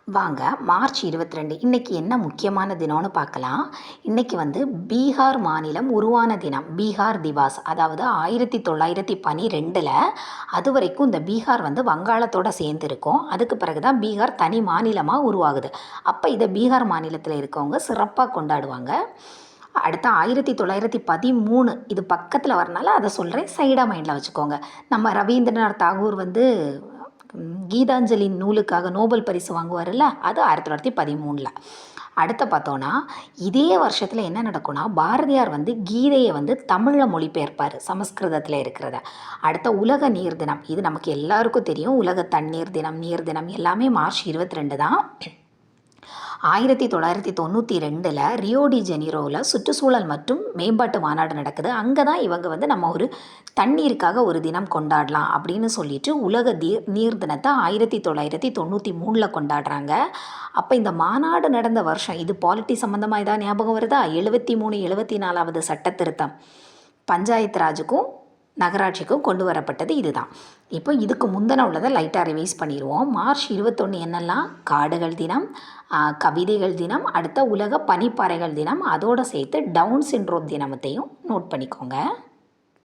வாங்க மார்ச் 22 இன்னைக்கு என்ன முக்கியமான தினம்னு பார்க்கலாம். இன்னைக்கு வந்து பீகார் மாநிலம் உருவான தினம். பீகார் திவாஸ். அதாவது 1912ல் அது வரைக்கும் இந்த பீகார் வந்து வங்காளத்தோட சேர்ந்து இருக்கும். அதுக்கு பிறகு தான் பீகார் தனி மாநிலமாக உருவாகுது. அப்போ இதை பீகார் மாநிலத்தில் இருக்கவங்க சிறப்பாக கொண்டாடுவாங்க. அடுத்த 1913 இது பக்கத்தில் வரனால அதை சொல்கிறேன், சைடாக மைண்டில் வச்சுக்கோங்க. நம்ம ரவீந்திரநாத் தாகூர் வந்து கீதாஞ்சலி நூலுக்காக நோபல் பரிசு வாங்குவார்ல, அது 1913. அடுத்து பார்த்தோன்னா இதே வருஷத்தில் என்ன நடக்கும்னா, பாரதியார் வந்து கீதையை வந்து தமிழில் மொழிபெயர்ப்பார், சமஸ்கிருதத்தில் இருக்கிறத. அடுத்த உலக நீர் தினம், இது நமக்கு எல்லாருக்கும் தெரியும். உலக தண்ணீர் தினம், நீர் தினம் எல்லாமே மார்ச் 22 தான். 1992 ரியோ டி ஜெனிரோவில் சுற்றுச்சூழல் மற்றும் மேம்பாட்டு மாநாடு நடக்குது. அங்கே தான் இவங்க வந்து நம்ம ஒரு தண்ணீருக்காக ஒரு தினம் கொண்டாடலாம் அப்படின்னு சொல்லிட்டு உலக நீர் தினத்தை 1993 கொண்டாடுறாங்க. அப்போ இந்த மாநாடு நடந்த வருஷம், இது பாலிட்டி சம்மந்தமாக ஏதாவது ஞாபகம் வருதா? 73 74வது சட்ட திருத்தம் பஞ்சாயத்து ராஜுக்கும் நகராட்சிக்கும் கொண்டு வரப்பட்டது இதுதான். இப்போ இதுக்கு முந்தின உள்ளதை லைட்டாக ரிவைஸ் பண்ணிடுவோம். மார்ச் 21 என்னெல்லாம்? காடுகள் தினம், கவிதைகள் தினம், அடுத்த உலக பனிப்பாறைகள் தினம், அதோடு சேர்த்து டவுன் சிண்ட்ரோம் தினத்தையும் நோட் பண்ணிக்கோங்க.